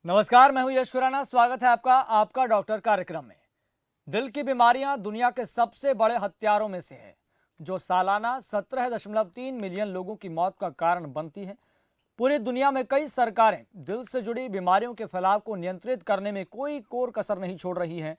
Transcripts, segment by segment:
नमस्कार, मैं हूं यश खुराना। स्वागत है आपका आपका डॉक्टर कार्यक्रम में। दिल की बीमारियां दुनिया के सबसे बड़े हत्यारों में से है, जो सालाना 17.3 मिलियन लोगों की मौत का कारण बनती है। पूरी दुनिया में कई सरकारें दिल से जुड़ी बीमारियों के फैलाव को नियंत्रित करने में कोई कोर कसर नहीं छोड़ रही हैं।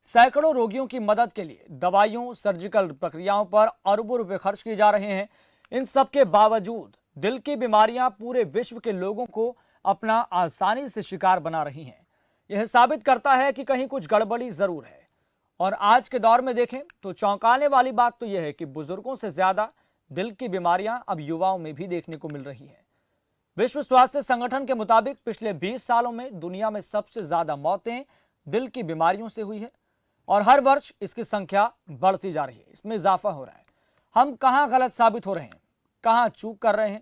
सैकड़ों रोगियों की मदद के लिए दवाइयों, सर्जिकल प्रक्रियाओं पर अरबों रुपए खर्च किए जा रहे हैं। इन सब के बावजूद दिल की बीमारियां पूरे विश्व के लोगों को अपना आसानी से शिकार बना रही हैं। यह साबित करता है कि कहीं कुछ गड़बड़ी जरूर है। और आज के दौर में देखें तो चौंकाने वाली बात तो यह है कि बुजुर्गों से ज्यादा दिल की बीमारियां अब युवाओं में भी देखने को मिल रही हैं। विश्व स्वास्थ्य संगठन के मुताबिक पिछले 20 सालों में दुनिया में सबसे ज्यादा मौतें दिल की बीमारियों से हुई है और हर वर्ष इसकी संख्या बढ़ती जा रही है। इसमें इजाफा हो रहा है। हम कहां गलत साबित हो रहे हैं, कहां चूक कर रहे हैं,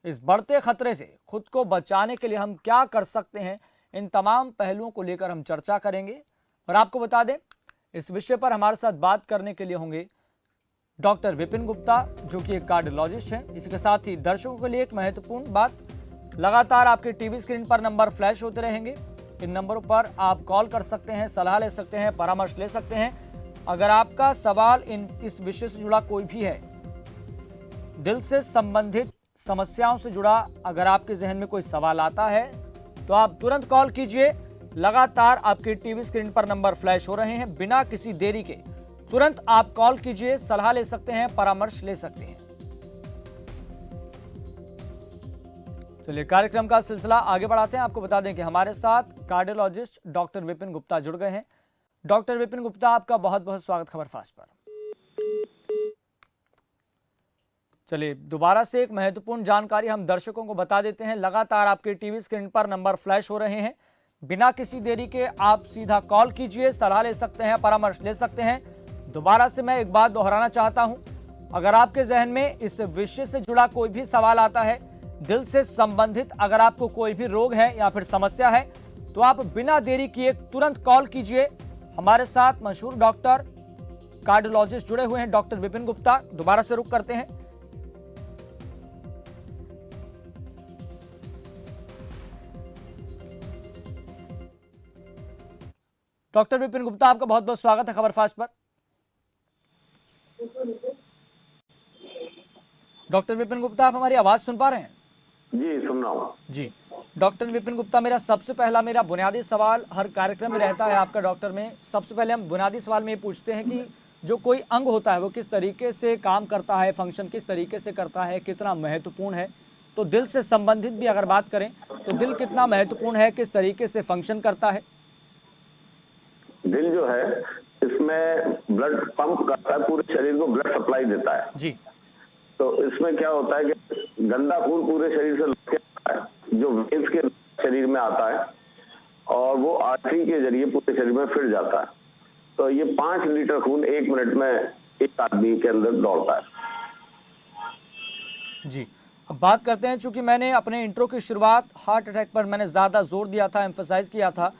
इस बढ़ते खतरे से खुद को बचाने के लिए हम क्या कर सकते हैं, इन तमाम पहलुओं को लेकर हम चर्चा करेंगे। और आपको बता दें, इस विषय पर हमारे साथ बात करने के लिए होंगे डॉक्टर विपिन गुप्ता, जो कि एक कार्डियोलॉजिस्ट हैं। इसी के साथ ही दर्शकों के लिए एक महत्वपूर्ण बात, लगातार आपके टीवी स्क्रीन पर नंबर फ्लैश होते रहेंगे। इन नंबरों पर आप कॉल कर सकते हैं, सलाह ले सकते हैं, परामर्श ले सकते हैं। अगर आपका सवाल इस विषय से जुड़ा कोई भी है, दिल से संबंधित समस्याओं से जुड़ा अगर आपके जहन में कोई सवाल आता है, तो आप तुरंत कॉल कीजिए। लगातार आपकी टीवी स्क्रीन पर नंबर फ्लैश हो रहे हैं। बिना किसी देरी के तुरंत आप कॉल कीजिए, सलाह ले सकते हैं, परामर्श ले सकते हैं। चलिए कार्यक्रम का सिलसिला आगे बढ़ाते हैं। आपको बता दें कि हमारे साथ कार्डियोलॉजिस्ट डॉक्टर विपिन गुप्ता जुड़ गए हैं। डॉक्टर विपिन गुप्ता, आपका बहुत बहुत स्वागत खबरफास्ट पर। चलिए दोबारा से एक महत्वपूर्ण जानकारी हम दर्शकों को बता देते हैं। लगातार आपके टीवी स्क्रीन पर नंबर फ्लैश हो रहे हैं। बिना किसी देरी के आप सीधा कॉल कीजिए, सलाह ले सकते हैं, परामर्श ले सकते हैं। दोबारा से मैं एक बात दोहराना चाहता हूं, अगर आपके जहन में इस विषय से जुड़ा कोई भी सवाल आता है, दिल से संबंधित अगर आपको कोई भी रोग है या फिर समस्या है, तो आप बिना देरी किए तुरंत कॉल कीजिए। हमारे साथ मशहूर डॉक्टर कार्डियोलॉजिस्ट जुड़े हुए हैं, डॉक्टर विपिन गुप्ता। दोबारा से रुक करते हैं। डॉक्टर विपिन गुप्ता, आपका बहुत बहुत स्वागत है खबरफास्ट पर। डॉक्टर विपिन गुप्ता, आप हमारी आवाज सुन पा रहे हैं? जी, सुन रहा हूँ। जी, डॉक्टर विपिन गुप्ता, मेरा बुनियादी सवाल हर कार्यक्रम में रहता है आपका डॉक्टर में। सबसे पहले हम बुनियादी सवाल में ये पूछते हैं कि जो कोई अंग होता है वो किस तरीके से काम करता है, फंक्शन किस तरीके से करता है, कितना महत्वपूर्ण है। तो दिल से संबंधित भी अगर बात करें तो दिल कितना महत्वपूर्ण है, किस तरीके से फंक्शन करता है? दिल जो है, इसमें ब्लड पंप करता है, पूरे शरीर को ब्लड सप्लाई देता है जी। तो इसमें क्या होता है कि गंदा खून पूरे शरीर से लौट के आता है, जो वेन्स के शरीर में आता है और वो आर्टरी के जरिए पूरे शरीर में फिर जाता है। तो ये 5 लीटर खून 1 मिनट में एक आदमी के अंदर दौड़ता है। जी, अब बात करते हैं, चूंकि मैंने अपने इंट्रो की शुरुआत हार्ट अटैक पर मैंने ज़्यादा जोर दिया था, एम्फसाइज किया था,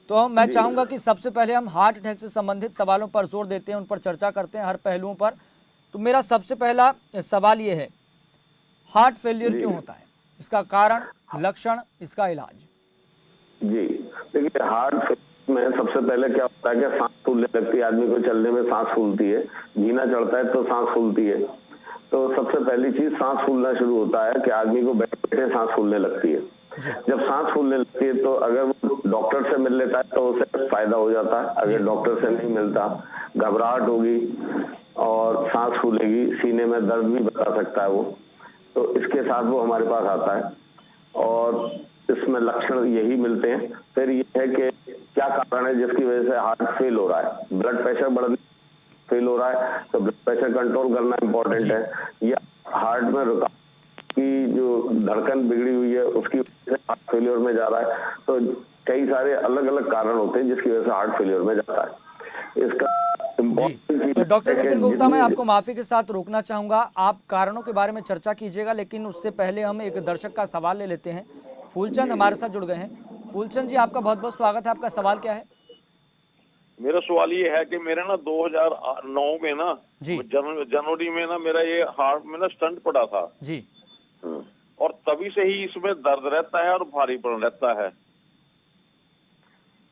तो मैं चाहूँगा कि सबसे पहले हम हार्ट अटैक से संबंधित सवालों पर जोर देते हैं, उन पर चर्चा करते हैं, हर पहलुओं पर। तो मेरा सबसे पहला सवाल ये है, हार्ट फेलियर क्यों होता है, इसका कारण, लक्षण, इसका इलाज? जी, देखिए हार्ट में सबसे पहले क्या होता है कि सांस फूलने लगती है, आदमी को चलने में सांस फूलती है, जीना चढ़ता है तो सांस फूलती है। तो सबसे पहली चीज सांस फूलना शुरू होता है कि आदमी को बैठे बैठे सांस फूलने लगती है। जब सांस फूलने लगती है तो अगर वो डॉक्टर से मिल लेता है तो उसे फायदा हो जाता है। अगर डॉक्टर से नहीं मिलता, घबराहट होगी और सांस फूलेगी, सीने में दर्द भी बता सकता है वो। तो इसके साथ वो हमारे पास आता है और इसमें लक्षण यही मिलते हैं। फिर ये है कि क्या कारण है जिसकी वजह से हार्ट फेल हो रहा है। ब्लड प्रेशर बढ़ फेल हो रहा है तो ब्लड प्रेशर कंट्रोल करना इम्पोर्टेंट है, या हार्ट में रुकावट की जो धड़कन बिगड़ी हुई है उसकी वजह से हार्ट फेलियर में जा रहा है। तो कई सारे अलग अलग कारण होते हैं जिसकी वजह से हार्ट फेलियर में जाता है। इसका तो डॉक्टर विपिन गुप्ता, मैं आपको माफी के साथ रोकना चाहूंगा, आप कारणों के बारे में चर्चा कीजिएगा, लेकिन उससे पहले हम एक दर्शक का सवाल ले लेते हैं। फूलचंद हमारे साथ जुड़ गए हैं। फूलचंद जी, आपका बहुत बहुत स्वागत है। आपका सवाल क्या है? मेरा सवाल ये है कि मेरे ना 2009 में ना जनवरी में ना मेरा ये हार्ट में ना स्टंट पड़ा था जी, और तभी से ही इसमें दर्द रहता है और भारीपन रहता है।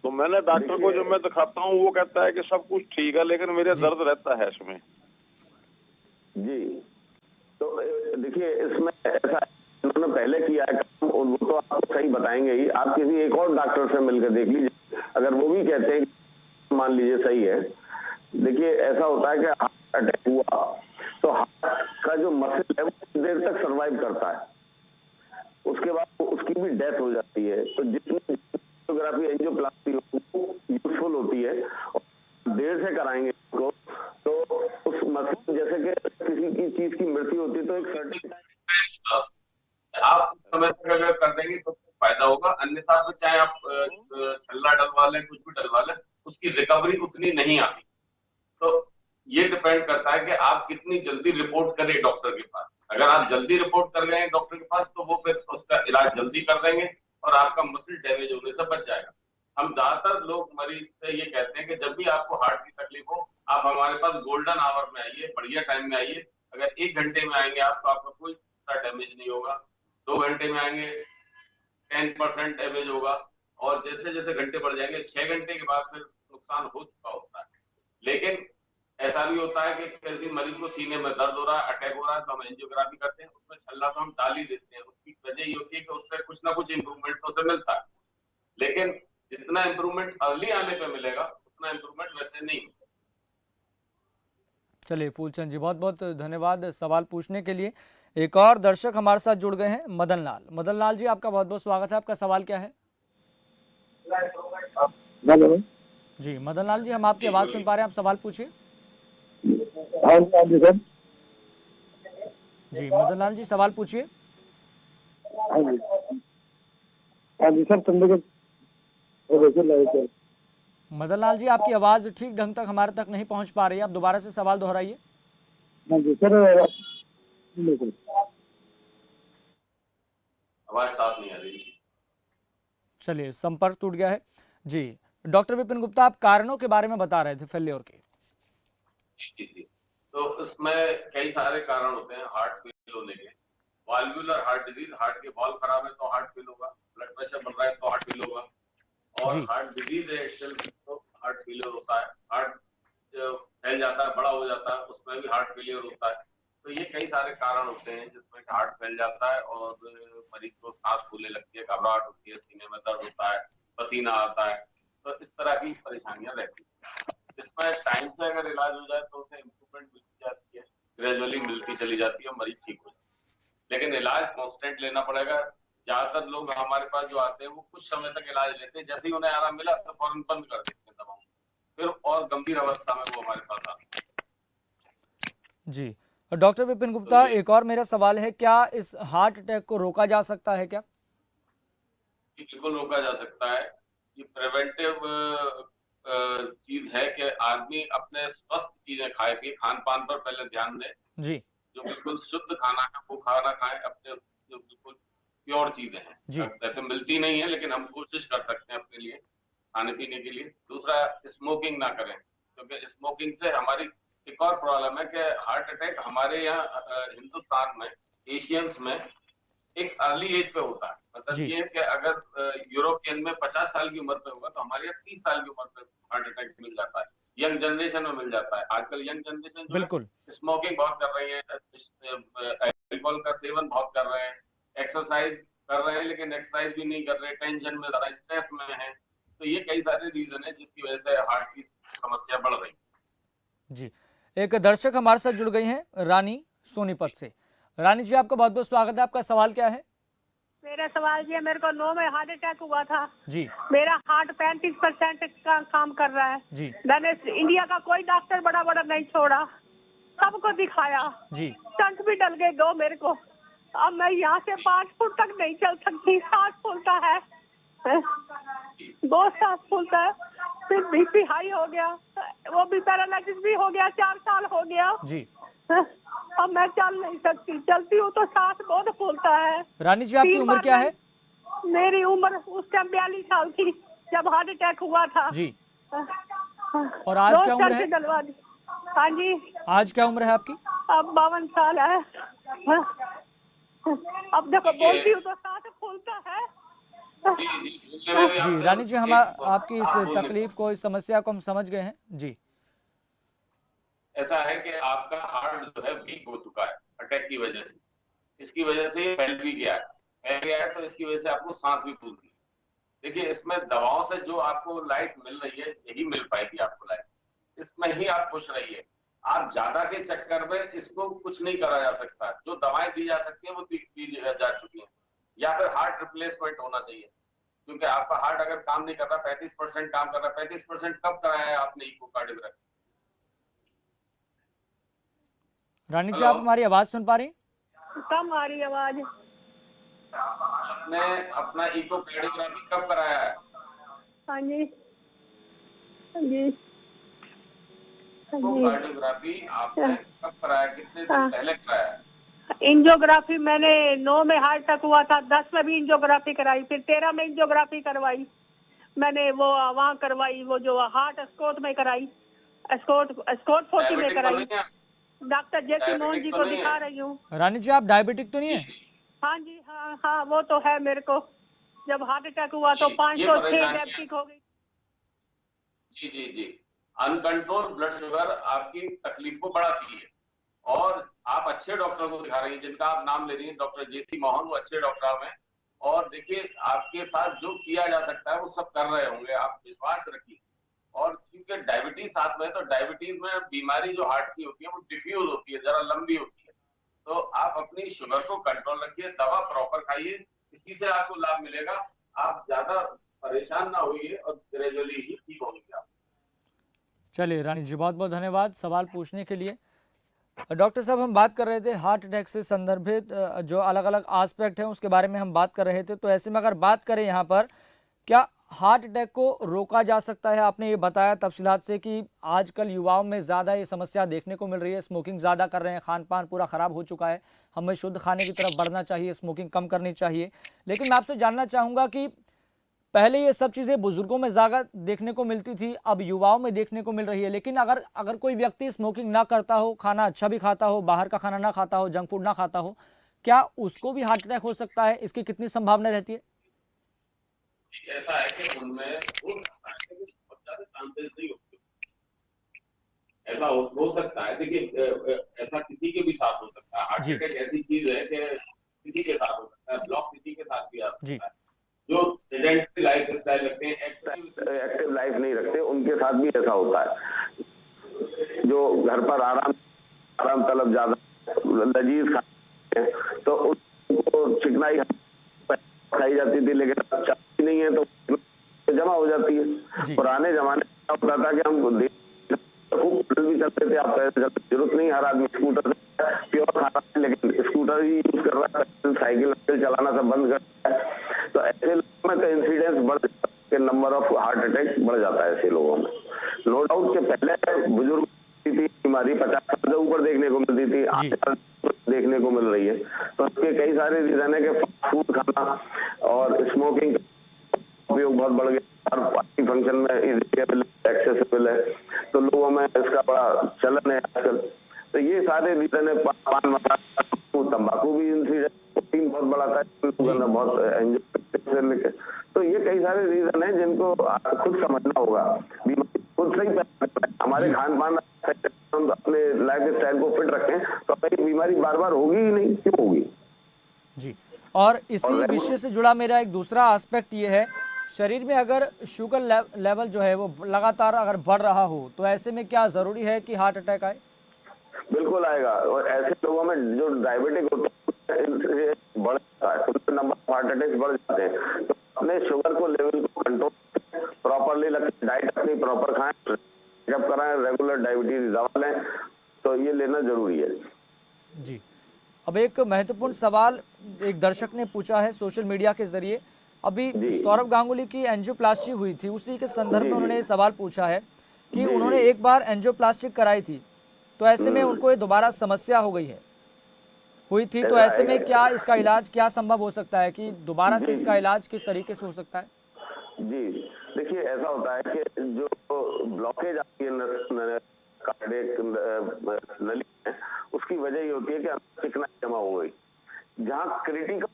तो मैंने डॉक्टर को जो मैं दिखाता हूँ वो कहता है कि सब कुछ ठीक है, लेकिन मेरे दर्द रहता है इसमें। जी, तो देखिए इसमें ऐसा उन्होंने पहले किया है काम, और वो तो आपको सही बताएंगे ही। आप किसी एक और डॉक्टर से मिलकर देख लीजिए, अगर वो भी कहते हैं कि मान लीजिए सही है। देखिए ऐसा होता है कि हार्ट अटैक हुआ तो हार्ट का जो मसल है वो कुछ देर तक सर्वाइव करता है, उसके बाद उसकी भी डेथ हो जाती है। तो जितनी एंजियोग्राफी एंजियोप्लास्टी यूजफुल होती है, और देर से कराएंगे इसको तो उस मसल, जैसे कि किसी की चीज की मृत्यु होती है तो एक सर्टेन आप समय तक अगर कर देंगे तो फायदा होगा, अन्यथा तो चाहे आप छल्ला डलवा लें, कुछ भी डलवा लें, उसकी रिकवरी उतनी नहीं आती। तो ये डिपेंड करता है कि आप कितनी जल्दी रिपोर्ट करें डॉक्टर के पास। अगर आप जल्दी रिपोर्ट कर रहे हैं डॉक्टर के पास तो वो फिर उसका इलाज जल्दी कर देंगे और आपका मसल डैमेज होने से बच जाएगा। हम ज्यादातर लोग मरीज से ये कहते हैं कि जब भी आपको हार्ट की तकलीफ हो आप हमारे पास गोल्डन आवर में आइए, बढ़िया टाइम में आइए। अगर 1 घंटे में आएंगे आप तो आपका कोई डैमेज नहीं होगा। 2 घंटे में आएंगे 10% डैमेज होगा, और जैसे जैसे घंटे बढ़ जाएंगे 6 घंटे के बाद फिर नुकसान हो चुका होता है। लेकिन ऐसा भी होता है कि किसी मरीज को सीने में दर्द हो रहा है, अटैक हो रहा है, तो हम एंजियोग्राफी करते हैं, उसमें छल्ला तो हम डाल ही देते हैं। उसकी वजह ये होती है कि उससे कुछ ना कुछ इंप्रूवमेंट तो उसे मिलता है, लेकिन जितना इंप्रूवमेंट अर्ली आने पे मिलेगा उतना इंप्रूवमेंट वैसे नहीं मिलेगा। चलिए फूलचंद जी, बहुत बहुत धन्यवाद सवाल पूछने के लिए। एक और दर्शक हमारे साथ जुड़ गए हैं, मदन लाल। मदन लाल जी, आपका बहुत बहुत स्वागत है। आपका सवाल क्या है? जी मदन लाल जी, हम आपकी आवाज सुन पा रहे हैं, आप सवाल पूछिए। जी मदन लाल जी, सवाल पूछिए। मदन लाल जी, आपकी आवाज ठीक ढंग तक हमारे तक नहीं पहुंच पा रही है, आप दोबारा से सवाल दोहराइए। आवाज साफ नहीं आ रही। चलिए, संपर्क टूट गया है। जी डॉक्टर विपिन गुप्ता, आप कारणों के बारे में बता रहे थे फेल्योर के। जी। तो इसमें कई सारे कारण होते हैं हार्ट फेल होने के। वाल्वुलर हार्ट डिजीज, हार्ट के वॉल्व खराब है तो हार्ट फेल होगा। ब्लड प्रेशर बढ़ रहा है तो हार्ट फेल होगा। और जी हार्ट डिजीज है तो हार्ट फेलियर होता है। हार्ट फैल जाता है, बड़ा हो जाता है, उसमें भी हार्ट फेलियर होता है। तो ये कई सारे कारण होते हैं जिसमें हार्ट फैल जाता है और मरीज को सांस फूलने लगती है, घबराहट होती है, सीने में दर्द होता है, पसीना आता है। तो इस तरह की परेशानियां रहती है। इसमें टाइम से अगर इलाज हो जाए तो उसे इम्प्रूवमेंट मिलती जाती है, ग्रेजुअली मिलती चली जाती है, मरीज ठीक हो जाता है। लेकिन इलाज कॉन्स्टेंट लेना पड़ेगा। ज्यादातर लोग हमारे पास जो आते हैं वो कुछ समय तक इलाज लेते हैं, जैसे ही उन्हें आराम मिला तो फौरन बंद कर देते हैं दवाओं, फिर और गंभीर अवस्था में वो हमारे पास आते हैं। जी डॉक्टर विपिन गुप्ता, एक और मेरा सवाल है, क्या इस हार्ट अटैक को रोका जा सकता है क्या? बिल्कुल रोका जा सकता है। ये प्रिवेंटिव चीज है कि आदमी अपने स्वस्थ चीजें खाए पिए, खान पान पर पहले ध्यान दें। जी जो बिल्कुल शुद्ध खाना है वो खाना खाएं, अपने जो बिल्कुल प्योर चीजें जी हैं। वैसे मिलती नहीं है लेकिन हम कोशिश कर सकते हैं अपने लिए खाने पीने के लिए। दूसरा, स्मोकिंग ना करें, क्योंकि स्मोकिंग से हमारी एक और प्रॉब्लम है कि हार्ट अटैक हमारे यहाँ हिंदुस्तान में, एशियंस में एक अर्ली एज पे होता है। मतलब जी ये है कि अगर यूरोपियन में 50 साल की उम्र पे होगा तो हमारे यहाँ 30 साल की उम्र पे हार्ट अटैक मिल जाता है, यंग जनरेशन में मिल जाता है। आजकल यंग जनरेशन जो है बिल्कुल। स्मोकिंग बहुत कर रही है, अल्कोहल का सेवन बहुत कर रहे हैं, एक्सरसाइज कर रहे हैं लेकिन एक्सरसाइज भी नहीं कर रहे, टेंशन में ज्यादा, स्ट्रेस में है। तो ये कई सारे रीजन है जिसकी वजह से हार्ट की समस्या बढ़ रही है। जी एक दर्शक हमारे साथ जुड़ गई हैं, रानी सोनीपत से। रानी जी, आपका बहुत बहुत स्वागत है। आपका सवाल क्या है? मेरा सवाल ये, मेरे को 9 में हार्ट अटैक हुआ था। जी मेरा हार्ट 35% का काम कर रहा है। जी मैंने इंडिया का कोई डॉक्टर बड़ा बड़ा नहीं छोड़ा, सबको दिखाया। जी स्टंट भी डल गए 2 मेरे को। अब मैं यहाँ से 5 फुट तक नहीं चल सकती, सांस फूलता है, 2 सांस फूलता है, फिर बीपी हाई हो गया, वो भी पैरालिसिस भी हो गया, 4 साल हो गया। जी अब मैं चल नहीं सकती, चलती हूँ तो सांस बहुत फूलता है। रानी जी, आपकी 3 उम्र बार क्या है? मेरी उम्र उस टाइम 42 साल थी जब हार्ट अटैक हुआ था। जी और आज क्या उम्र है? डलवा दी। हाँ जी, आज क्या उम्र है आपकी? अब 52 साल है। अब देखो बोलती हूँ तो सांस फूलता है। जी जी, बोलने में भी जी आपसे रानी जी, हम आपकी इस हाँ, बोलने तकलीफ को, इस समस्या को हम समझ गए हैं जी। ऐसा है कि आपका हार्ट जो है वीक हो चुका है अटैक की वजह से। इसकी वजह से ये फैल भी गया है। फैल गया है तो इसकी वजह से आपको सांस भी फूलती है। देखिए, इसमें दवाओं से जो आपको लाइट मिल रही है, यही मिल पाएगी आपको लाइट। इसमें ही आप खुश रहिए। आप ज्यादा के चक्कर में इसको कुछ नहीं करा जा सकता। जो दवाएं दी जा सकती है वो दी जा चुकी हैं। या फिर हार्ट रिप्लेसमेंट होना चाहिए, क्योंकि आपका हार्ट अगर काम नहीं कर रहा, 35% काम कर रहा है। 35% कब कराया है आपने इकोकार्डियोग्राफी? रानी जी, हेलो, आप हमारी आवाज सुन पा रही हैं? कम आ रही आवाज। आपने अपना इकोकार्डियोग्राफी कब कराया है? हाँ जी, हाँ जी, हाँ जी। इकोकार्डियोग्राफी आपने कब कराया, कितने दिन हाँ, पहले कराया है? एंजियोग्राफी मैंने 9 में हार्ट अटैक हुआ था, 10 में भी एंजियोग्राफी कराई, फिर 13 में एंजियोग्राफी करवाई मैंने। वो वहाँ करवाई, वो जो हार्ट स्कोट में कराई, स्कोट स्कोट 40 में डायबिटिक तो कराई। नहीं है? डॉक्टर जेसी मोहन डायबिटिक जी तो को नहीं है? दिखा रही हूँ। रानी जी, आप डायबिटिक तो नहीं जी है? जी हाँ जी, हाँ हाँ, वो तो है मेरे को। जब हार्ट अटैक हुआ तो ये 506 परेशानी है। डायबिटिक हो गई। जी जी जी, अनकंट्रोल ब्लड शुगर आपकी तकलीफ को बढ़ाती है। और आप अच्छे डॉक्टर को दिखा रही हैं, जिनका आप नाम ले रही हैं, डॉक्टर जेसी मोहन, वो अच्छे डॉक्टर हैं। और देखिए, आपके साथ जो किया जा सकता है वो सब कर रहे होंगे, आप विश्वास रखिए। और क्योंकि डायबिटीज साथ में है, तो डायबिटीज में बीमारी जो हार्ट की होती है वो डिफ्यूज होती है, जरा लंबी होती है। तो आप अपनी शुगर को कंट्रोल रखिए, दवा प्रॉपर खाइए, इसी से आपको लाभ मिलेगा। आप ज्यादा परेशान ना होइए और ग्रेजुअली ही ठीक होंगे आप। चलिए रानी जी, बहुत बहुत धन्यवाद सवाल पूछने के लिए। डॉक्टर साहब, हम बात कर रहे थे हार्ट अटैक से संदर्भित जो अलग अलग एस्पेक्ट हैं उसके बारे में हम बात कर रहे थे। तो ऐसे में अगर बात करें यहाँ पर, क्या हार्ट अटैक को रोका जा सकता है? आपने ये बताया तफसीलात से कि आजकल युवाओं में ज़्यादा ये समस्या देखने को मिल रही है, स्मोकिंग ज़्यादा कर रहे हैं, खान पान पूरा ख़राब हो चुका है। हमें शुद्ध खाने की तरफ बढ़ना चाहिए, स्मोकिंग कम करनी चाहिए। लेकिन मैं आपसे जानना चाहूँगा कि पहले ये सब चीज़ें बुजुर्गों में ज़्यादा देखने को मिलती थी, अब युवाओं में देखने को मिल रही है। लेकिन अगर अगर कोई व्यक्ति स्मोकिंग ना करता हो, खाना अच्छा भी खाता हो, बाहर का खाना ना खाता हो, जंक फूड ना खाता हो, क्या उसको भी हार्ट अटैक हो सकता है? इसकी कितनी संभावना रहती है? ऐसा है कि उनमें हो सकता है, लेकिन बहुत ज्यादा चांसेस नहीं होते। ऐसा हो सकता है, देखिए ऐसा किसी के भी साथ हो सकता है। हार्ट जी अटैक ऐसी चीज है कि किसी के साथ हो सकता है, ब्लॉक किसी के साथ भी आ जी सकता है। जो सेडेंटरी लाइफ स्टाइल रखते हैं, एक्टिव एक्टिव लाइफ नहीं रखते, उनके साथ भी ऐसा होता है। जो घर पर आराम आराम तलब ज्यादा लजीज खाते हैं, तो उनको चिकनाई खाई जाती थी, लेकिन अब चाहती नहीं है तो जमा हो जाती है। जी पुराने जमाने में क्या होता था कि हम खूब पैदल भी चलते थे, आप पैदल चलते, जरूरत नहीं हर आदमी स्कूटर से प्योर खाता है, लेकिन स्कूटर ही यूज कर रहा है, साइकिल चलाना सब बंद कर रहा है। तो ऐसे लोगों में तो इंसिडेंस बढ़ जाता है, नंबर ऑफ हार्ट अटैक बढ़ जाता है ऐसे लोगों में। नो डाउट के पहले बुजुर्ग थी बीमारी 50 साल से ऊपर देखने को मिलती थी, जी 8 साल देखने को मिल रही है। तो इसके कई सारे रीजन है कि फास्ट फूड खाना और स्मोकिंग उपयोग बहुत बढ़ गया, हर पार्टी फंक्शन में एक्सेसिबल है, तो लोगों में इसका बड़ा चलन है आजकल। तो ये सारे रीजन है, पान मसाला, तंबाकू भी इंसिडेंट बहुत बढ़ाता है, बहुत एंजॉय। तो ये कई सारे रीजन है जिनको खुद समझना होगा, बीमारी खुद से ही हमारे खान पान अपने लाइफ स्टाइल को फिट रखें तो अपनी बीमारी बार बार होगी ही नहीं, क्यों होगी। जी। और इसी विषय से जुड़ा मेरा एक दूसरा एस्पेक्ट ये है, शरीर में अगर शुगर लेवल जो है वो लगातार अगर बढ़ रहा हो, तो ऐसे में क्या ज़रूरी है कि हार्ट अटैक आए? बिल्कुल आएगा, और ऐसे लोगों में जो डायबिटिक होता है इनसे बढ़ जाता है, उनके नंबर ऑफ हार्ट अटैक बढ़ जाते हैं। तो अपने शुगर को लेवल को कंट्रोल प्रॉपरली रखें, डाइट अपनी प्रॉपर खाएं, चेकअप कराएं, रेगुलर डायबिटीज दवा लें, तो ये लेना जरूरी है। जी। अब एक महत्वपूर्ण सवाल एक दर्शक ने पूछा है सोशल मीडिया के जरिए। अभी जी सौरभ गांगुली की एंजियोप्लास्टी हुई थी, उसी के संदर्भ जी में उन्होंने जी ये सवाल पूछा है कि जी उन्होंने जी एक बार एंजियोप्लास्टी कराई थी, तो ऐसे में उनको ये दोबारा समस्या हो गई है, हुई थी। तो ऐसा ऐसे है में क्या इसका इलाज क्या संभव हो सकता है, कि दोबारा से जी इसका इलाज किस तरीके से हो सकता है? जी देखिए, ऐसा होता है कि जो ब्लॉकेज आती है कार्डियक नली में, उसकी वजह ये होती है कि चिकनाई जमा हो गई, जहाँ क्रिटिकल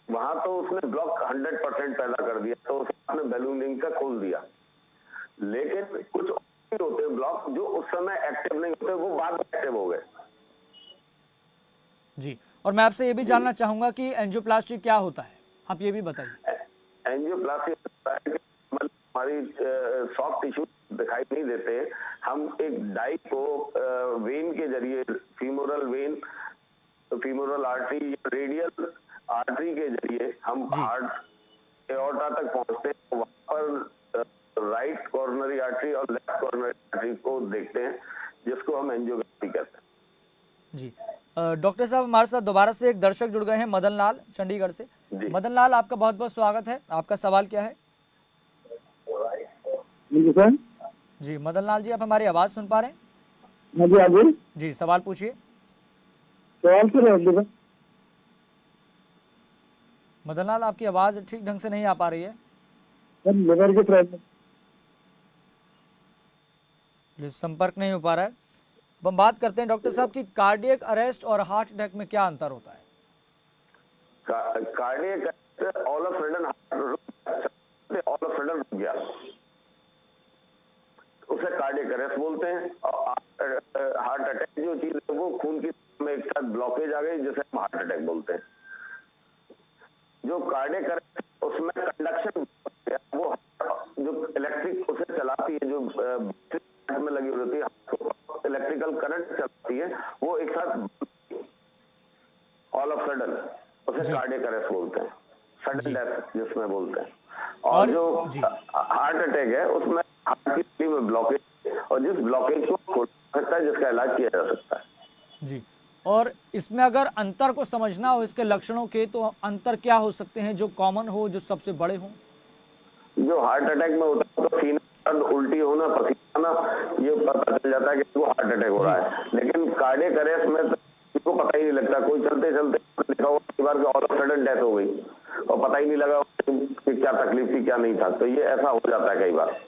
वहां तो उसने ब्लॉक 100% पैदा कर दिया, तो उसने बैलूनिंग का खोल दिया। लेकिन कुछ और होते हैं ब्लॉक जो उस समय एक्टिव नहीं होते, वो बाद में एक्टिव हो गए। जी, और मैं आपसे ये भी जानना चाहूंगा कि एंजियोप्लास्टी क्या होता है, आप ये भी बताइए। एंजियोप्लास्टी होता है कि हमारी सॉफ्ट टिश्यू दिखाई नहीं देते, हम एक डाई को वेन के जरिए, फीमोरल वेन, फीमोरल आर्टरी या रेडियल आर्टरी के जरिए हम हार्ट एओर्टा तक पहुंचते हैं। वहां पर राइट कॉर्नरी आर्टरी और लेफ्ट कॉर्नरी आर्टरी को देखते हैं, जिसको हम एंजियोग्राफी कहते हैं। जी, डॉक्टर साहब हमारे साथ दोबारा से एक दर्शक जुड़ गए हैं, मदन लाल चंडीगढ़ से। मदन लाल, आपका बहुत बहुत स्वागत है, आपका सवाल क्या है? जी मदन लाल जी, आप हमारी आवाज सुन पा रहे हैं? जी, सवाल पूछिए। मदन लाल, आपकी आवाज ठीक ढंग से नहीं आ पा रही है। लिवर की प्रॉब्लम, संपर्क नहीं हो पा रहा है। अब हम बात करते हैं डॉक्टर साहब की कार्डियक अरेस्ट और हार्ट अटैक में क्या अंतर होता है? कार्डियक ऑल ऑफ सडन रुक गया, उसे कार्डियक अरेस्ट बोलते हैं। और हार्ट अटैक जो चीज है वो खून की में एक साथ ब्लॉकेज आ गई, जिसे हम हार्ट अटैक बोलते हैं। जो कार्डियक अरेस्ट उसमें कंडक्शन, वो जो इलेक्ट्रिक उसे चलाती है, जो में लगी होती है, इलेक्ट्रिकल करंट चलती है, वो एक साथ ऑल ऑफ सडन, उसे कार्डियक अरेस्ट बोलते हैं, सडन डेथ जिसमें बोलते हैं। और जो हार्ट अटैक है उसमें हार्ट की में ब्लॉकेज, और जिस ब्लॉकेज को खोला सकता है, जिसका इलाज किया जा सकता है। जी, और इसमें अगर अंतर को समझना हो इसके लक्षणों के, तो अंतर क्या हो सकते हैं जो कॉमन हो, जो सबसे बड़े हों? जो हार्ट अटैक में होता है तो सीना दर्द, उल्टी होना, पसीना, ये पता चल जाता है कि वो हार्ट अटैक हो रहा है। लेकिन कार्डियक अरेस्ट में तो किसी को पता ही नहीं लगता, कोई चलते चलते लिखा हुआ कई बार ऑल ऑफ सडन डेथ हो गई और पता ही नहीं लगा कि क्या तकलीफ थी क्या नहीं था, तो ये ऐसा हो जाता है कई बार।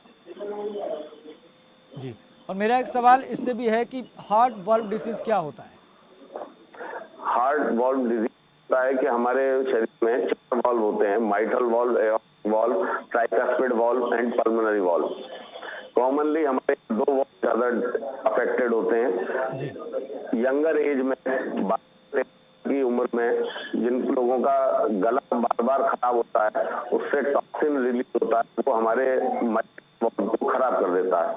जी, और मेरा एक सवाल इससे भी है कि हार्ट वाल्व डिसीज क्या होता है? हार्ट वाल्व डिजीज होता है कि हमारे शरीर में 4 वाल्व होते हैं, mitral valve, valve, tricuspid valve and pulmonary valve. Commonly हमारे 2 वाल्व ज्यादा अफेक्टेड होते हैं। यंगर एज में, 12 की उम्र में, जिन लोगों का गला बार बार खराब होता है, उससे टॉक्सिन रिलीज होता है, वो हमारे वाल्व को खराब कर देता है,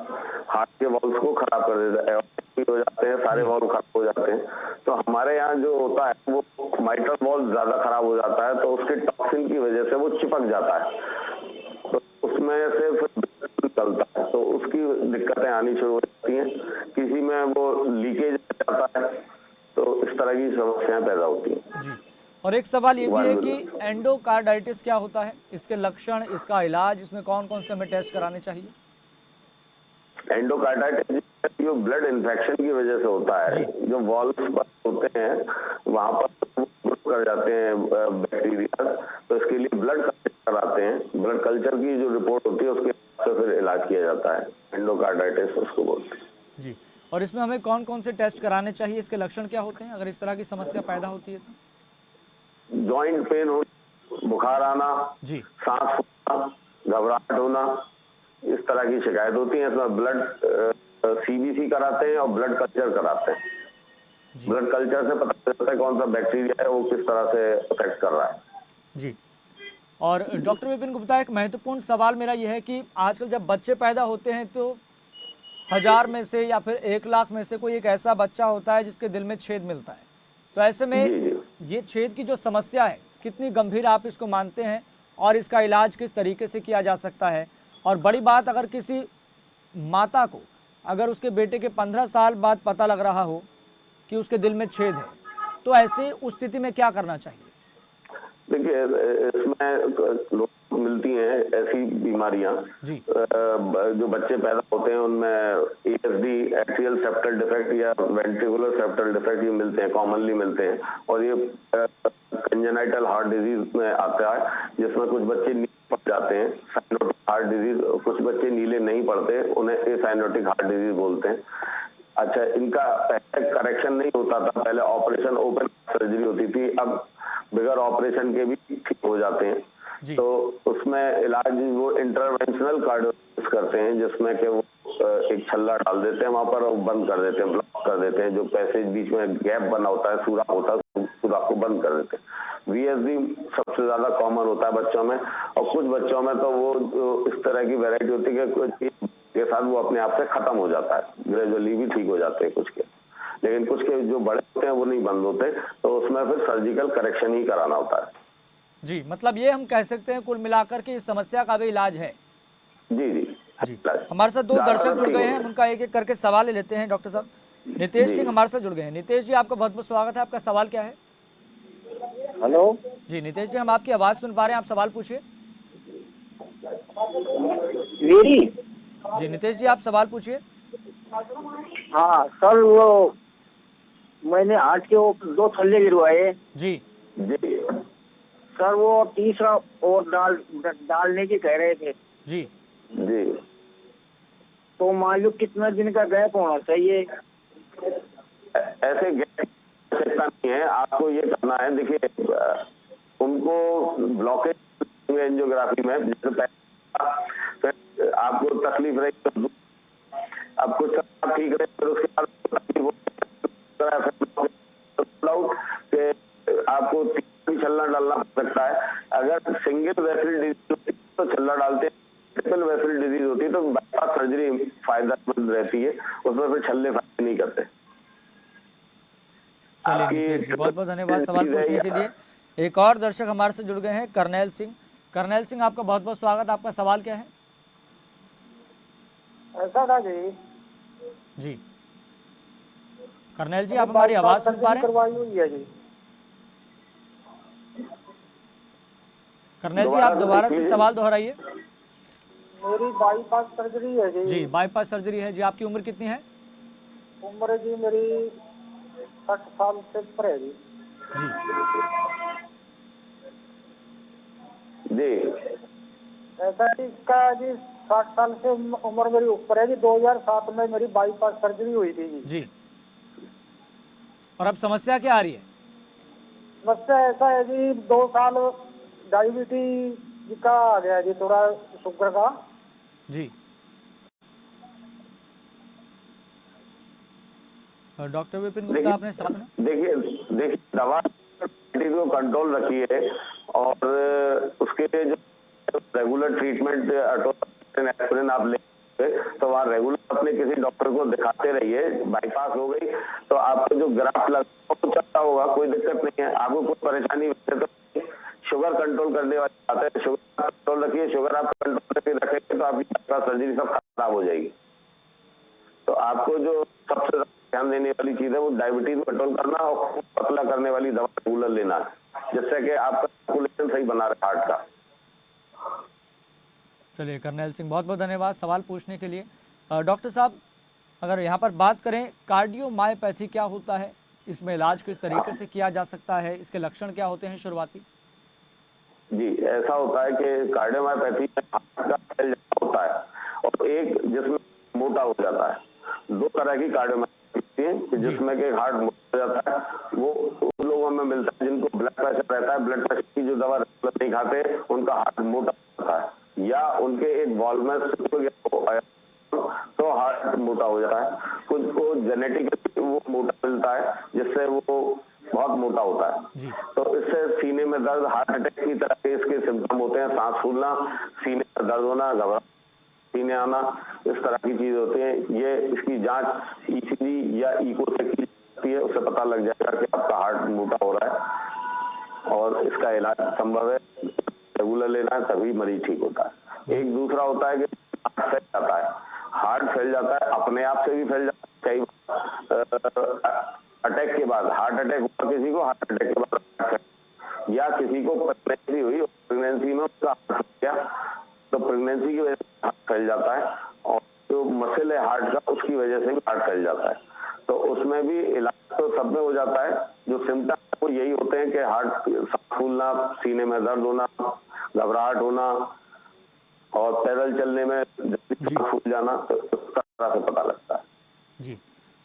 हार्ट के वाल्व को खराब कर देता है, हो जाते हैं, सारे वाल्व खराब हो जाते हैं। तो हमारे यहाँ जो होता है वो माइट्रल वाल्व ज्यादा खराब हो जाता है, तो उसके टॉक्सिन की वजह से वो चिपक जाता है, तो उसमें से फिर निकलता है, तो उसकी दिक्कतें आनी शुरू हो जाती हैं। किसी में वो लीकेज जाता है, तो इस तरह की समस्याएं पैदा होती हैं। जी, और एक सवाल ये भी है कि एंडोकार्डाइटिस क्या होता है, इसके लक्षण, इसका इलाज, इसमें कौन कौन से हमें टेस्ट कराने चाहिए? एंडोकार्डाइटिस जो ब्लड इन्फेक्शन की वजह से होता है, जो वॉल्व्स पर होते हैं वहां पर कर जाते हैं बैक्टीरिया, तो इसके लिए ब्लड कल्चर कराते हैं। ब्लड कल्चर की जो रिपोर्ट होती है उसके से फिर इलाज किया जाता है, एंडोकार्डाइटिस उसको बोलते हैं। जी, और इसमें हमें कौन कौन से टेस्ट कराने चाहिए, इसके लक्षण क्या होते हैं अगर इस तरह की समस्या पैदा होती है तो? जॉइंट पेन हो, बुखार आना, जी, सांस फूलना, घबराहट होना, इस तरह की शिकायत होती है। इसमें ब्लड सीबीसी कराते हैं और ब्लड कल्चर कराते हैं। ब्लड कल्चर से पता चलता है कौन सा बैक्टीरिया है वो किस तरह से अफेक्ट कर रहा है। जी, और डॉक्टर विपिन गुप्ता, एक महत्वपूर्ण सवाल मेरा यह है कि आजकल जब बच्चे पैदा होते हैं तो 1000 में से या फिर 1 लाख में से कोई एक ऐसा बच्चा होता है जिसके दिल में छेद मिलता है, तो ऐसे में ये छेद की जो समस्या है कितनी गंभीर आप इसको मानते हैं और इसका इलाज किस तरीके से किया जा सकता है? और बड़ी बात, अगर किसी माता को अगर उसके बेटे के 15 साल बाद पता लग रहा हो कि उसके दिल में छेद है, तो ऐसे उस स्थिति में क्या करना चाहिए? देखिए, इसमें लोग मिलती हैं ऐसी बीमारियां, जो बच्चे पैदा होते हैं उनमें ASD, एट्रियल सेप्टल डिफेक्ट या वेंट्रिकुलर सेप्टल डिफेक्ट, ये मिलते हैं, कॉमनली मिलते हैं। और ये कंजेनाइटल हार्ट डिजीज में आता है, जिसमें कुछ बच्चे नीले पड़ जाते हैं, साइनोटिक हार्ट डिजीज, कुछ बच्चे नीले नहीं पड़ते, उन्हें एसाइनोटिक हार्ट डिजीज बोलते हैं। अच्छा, इनका पहले करेक्शन नहीं होता था, पहले ऑपरेशन ओपन सर्जरी होती थी, अब बगैर ऑपरेशन के भी ठीक हो जाते हैं। जी। तो उसमें इलाज वो इंटरवेंशनल कार्डियोलॉजिस्ट करते हैं, जिसमें कि वो एक छल्ला डाल देते हैं वहां पर और बंद कर देते हैं, ब्लॉक कर देते हैं, जो पैसेज बीच में गैप बना होता है, सुराख होता है, सुराख को बंद कर देते हैं। वीएसडी सबसे ज्यादा कॉमन होता है बच्चों में, और कुछ बच्चों में तो वो इस तरह की वैरायटी होती है कि कुछ के साथ वो अपने आप से खत्म हो जाता है, ग्रेजुअली भी ठीक हो जाते हैं कुछ के, लेकिन कुछ के जो बड़े होते हैं वो नहीं बंद होते, तो उसमें फिर सर्जिकल करेक्शन ही कराना होता है। जी, मतलब ये हम कह सकते हैं कुल मिलाकर के इस समस्या का भी इलाज है। जी जी जी, हमारे साथ 2 दर्शक जुड़ गए हैं, हम उनका एक एक करके सवाल ले लेते हैं। डॉक्टर साहब, नितेश सिंह हमारे साथ जुड़ गए हैं। नितेश जी, आपका बहुत बहुत स्वागत है। आपका सवाल क्या है? हेलो। जी नितेश जी, हम आपकी आवाज़ सुन पा रहे हैं, आप सवाल पूछिए। मेरी। जी नितेश जी, आप सवाल पूछिए। हाँ सर, वो मैंने हार्ट के वो 2 छल्ले गिरवाए जी। जी सर, वो तीसरा और डालने की कह रहे थे। जी। जी तो मान लो कितना दिन का गैप होना चाहिए? ऐसे गैप आवश्यकता नहीं है, आपको ये करना है। देखिए उनको ब्लॉकेज एंजियोग्राफी में जैसे पहले आपको तकलीफ रही तो अब कुछ समय ठीक रहे, फिर उसके बाद तकलीफ हो कि आपको छल्ला डालना पड़ सकता है। अगर सिंगल वेसल डिजीज तो छल्ला डालते हैं, ट्रिपल वेसल डिजीज होती है तो बाईपास सर्जरी फायदेमंद रहती है, उसमें फिर छल्ले फायदे नहीं करते। चलिए नितेश जी, बहुत बहुत धन्यवाद सवाल पूछने के लिए। एक और दर्शक हमारे से जुड़ गए हैं, करनैल सिंह। करनैल सिंह, आपका बहुत बहुत स्वागत। आपका सवाल क्या है? ऐसा था जी। जी करनैल जी, आप हमारी आवाज़ सुन पा रहे हैं? करवाई हुई है जी। करनैल जी, आप दोबारा से सवाल दोहराइए। मेरी बाईपास सर्जरी है जी। जी, बाईपास सर्जरी है जी। आपकी उम्र कितनी है? उम्र जी मेरी 60 साल से ऊपर है जी। जी। जी ऐसा है इसका जी, 60 साल से उम्र मेरी ऊपर है जी। 2007 में मेरी बाईपास सर्जरी हुई थी जी। जी, और अब समस्या क्या आ रही है? समस्या ऐसा है जी, 2 साल डायबिटीज का आ गया जी, थोड़ा शुगर का। जी, डॉक्टर विपिन गुप्ता, आपने सवाल सुना? देखिए दवा को कंट्रोल रखिए, और उसके जो रेगुलर ट्रीटमेंट एस्पिरिन आप ले तो वहाँ रेगुलर अपने किसी डॉक्टर को दिखाते रहिए। बाईपास हो गई तो आपको जो ग्राफ्ट लगा वो चलता होगा, कोई दिक्कत नहीं है, आपको कोई परेशानी। वैसे तो शुगर कंट्रोल करने वाली बात है, शुगर कंट्रोल रखिए। शुगर आप कंट्रोल करके रखेंगे तो आपकी सर्जरी सब खराब हो जाएगी। तो आपको जो सबसे ध्यान देने वाली चीज है वो डायबिटीज कंट्रोल करना और पतला करने वाली दवा रेगुलर लेना है, जिससे कि आपका सर्कुलेशन सही बना रहे हार्ट का। चलिए करनैल सिंह, बहुत बहुत धन्यवाद सवाल पूछने के लिए। डॉक्टर साहब, अगर यहाँ पर बात करें कार्डियोमायोपैथी क्या होता है, इसमें इलाज किस तरीके से किया जा सकता है, इसके लक्षण क्या होते हैं शुरुआती? जी ऐसा होता है कि कार्डियोमायोपैथी में हार्ट का फैल होता है, और एक जिसमें मोटा हो जाता है। 2 तरह की कार्डियोमायोपैथी है, जिसमें कि हार्ट मोटा हो जाता है। वो उन लोगों में मिलता है जिनको ब्लड प्रेशर रहता है, ब्लड प्रेशर की जो दवा नहीं खाते उनका हार्ट मोटा होता है, या उनके एक वॉल्व में तो हार्ट मोटा हो जाता है। कुछ को जेनेटिकली वो मोटा मिलता है जिससे वो बहुत मोटा होता है। तो इससे सीने में दर्द, हार्ट अटैक की तरह के इसके सिम्टम होते हैं, सांस फूलना, सीने में दर्द होना, घबराहट, सीने आना, इस तरह की चीज होती है। ये इसकी जांच ईसीजी या इको से की जाती है, उससे पता लग जाएगा कि आपका हार्ट मोटा हो रहा है, और इसका इलाज संभव है। रेगुलर लेना है तभी मरीज ठीक होता है। एक दूसरा होता है कि हार्ट फैल जाता है। हार्ट फैल जाता है, अपने आप से भी फैल जाता है। कई अटैक के बाद, हार्ट अटैक हुआ किसी को, हार्ट अटैक के बाद, या किसी को प्रेगनेंसी हुई, प्रेगनेंसी में उसका हार्ट फैल गया, तो प्रेगनेंसी की वजह से हार्ट फैल जाता है, और जो मसल है हार्ट का उसकी वजह से भी हार्ट फैल जाता है। तो उसमें भी इलाज तो सब में हो जाता है। जो सिम्टम वो यही होते हैं कि हार्ट सांस फूलना, सीने में दर्द होना, घबराहट होना, और पैदल चलने में फूल जाना, तो इस तरह से पता लगता है। जी,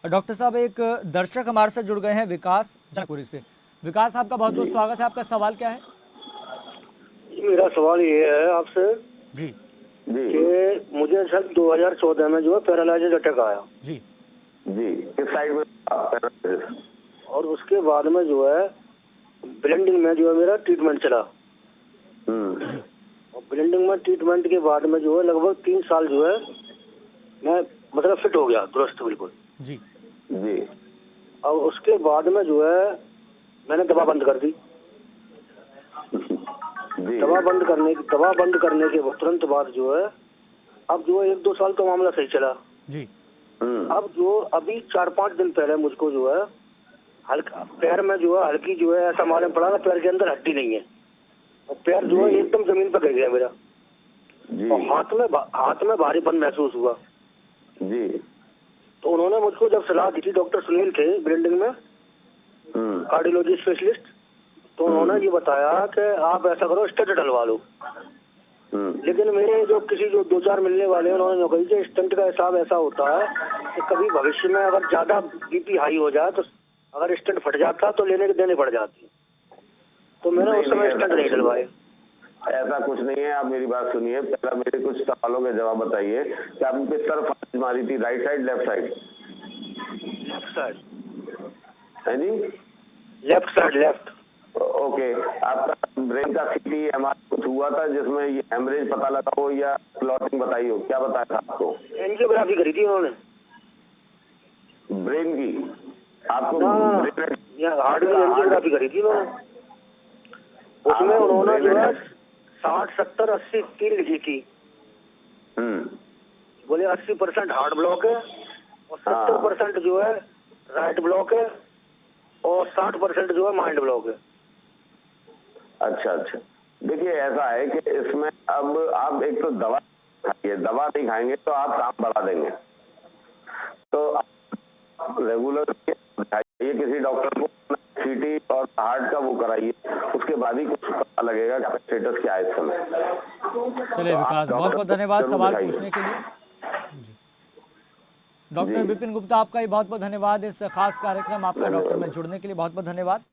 डॉक्टर साहब, एक दर्शक हमारे साथ जुड़ गए हैं, विकास जनकपुरी से। विकास, आपका बहुत बहुत स्वागत है। आपका सवाल क्या है? मेरा सवाल ये है आपसे जी जी कि मुझे सर 2014 में जो है पैरालाइसिस अटैक आया जी जी, किस साइड में पैरालिसिस? और उसके बाद में जो है ब्लेंडिंग में जो है मेरा ट्रीटमेंट चला। और ब्लेंडिंग में ट्रीटमेंट के बाद में जो है लगभग 3 साल जो है मैं मतलब फिट हो गया, दुरुस्त बिल्कुल। जी जी और उसके बाद में जो है मैंने दवा बंद कर दी। जी दवा बंद करने के तुरंत बाद जो है अब जो है 1-2 साल तो मामला सही चला। जी अब जो अभी 4-5 दिन पहले मुझको जो है हल्का पैर में जो है हल्की जो है ऐसा मालूम पड़ा ना पैर के अंदर हड्डी नहीं है और पैर जो है एकदम जमीन पर गिर गया मेरा। जी और हाथ में भारीपन महसूस हुआ। जी तो उन्होंने मुझको जब सलाह दी थी, डॉक्टर सुनील थे ब्रेंडिंग में, कार्डियोलॉजी स्पेशलिस्ट, तो उन्होंने ये बताया कि आप ऐसा करो स्टंट डलवा लो। लेकिन मेरे जो 2-4 मिलने वाले हैं उन्होंने कही कि स्टंट का हिसाब ऐसा होता है कि कभी भविष्य में अगर ज्यादा बीपी हाई हो जाए तो अगर स्टंट फट जाता तो लेने के देने पड़ जाती। तो मैंने उस समय स्टंट नहीं डलवाए। ऐसा कुछ नहीं है, आप मेरी बात सुनिए। पहला मेरे कुछ सवालों के जवाब बताइए कि आपने किस तरफ फांसी मारी थी, right side left side? Left side. है जी, लेफ्ट साइड, लेफ्ट। ओके। आपका ब्रेन का सीटी एमआरआई कुछ हुआ था जिसमें ये हेमरेज पता लगा हो या क्लॉटिंग बताई हो? क्या बताया था आपको? एंजियोग्राफी करी थी उन्होंने ब्रेन की आपको? हार्ट की एंजियोग्राफी करी थी उन्होंने। उसमें उन्होंने जो है 60, 70, 80 3 लिखी थी। बोले 80% हार्ट ब्लॉक है और 70% जो है राइट ब्लॉक है और 60% जो है माइंड ब्लॉक है। अच्छा अच्छा, देखिए ऐसा है कि इसमें अब आप एक तो दवा खाइए, दवा नहीं खाएंगे तो आप काम बढ़ा देंगे। तो आप रेगुलर दिखाइए किसी डॉक्टर को, सीटी और हार्ट का वो कराइए, उसके बाद ही कुछ पता लगेगा कि स्टेटस क्या है इस समय। चलिए विकास, बहुत बहुत धन्यवाद सवाल पूछने के लिए। जी डॉक्टर विपिन गुप्ता, आपका ही बहुत बहुत धन्यवाद इस खास कार्यक्रम आपका डॉक्टर में जुड़ने के लिए। बहुत बहुत धन्यवाद।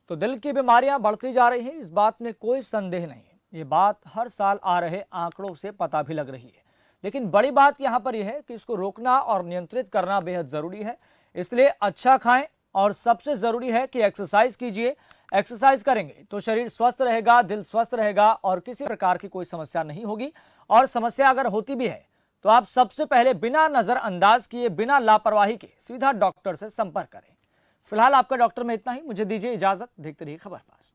तो दिल की बीमारियां बढ़ती जा रही हैं, इस बात में कोई संदेह नहीं है। ये बात हर साल आ रहे आंकड़ों से पता भी लग रही है। लेकिन बड़ी बात यहाँ पर यह है कि इसको रोकना और नियंत्रित करना बेहद ज़रूरी है। इसलिए अच्छा खाएं और सबसे ज़रूरी है कि एक्सरसाइज कीजिए। एक्सरसाइज करेंगे तो शरीर स्वस्थ रहेगा, दिल स्वस्थ रहेगा और किसी प्रकार की कोई समस्या नहीं होगी। और समस्या अगर होती भी है तो आप सबसे पहले बिना नज़रअंदाज किए, बिना लापरवाही के सीधा डॉक्टर से संपर्क करें। फिलहाल आपका डॉक्टर में इतना ही। मुझे दीजिए इजाज़त। देखते रहिए खबर फास्ट।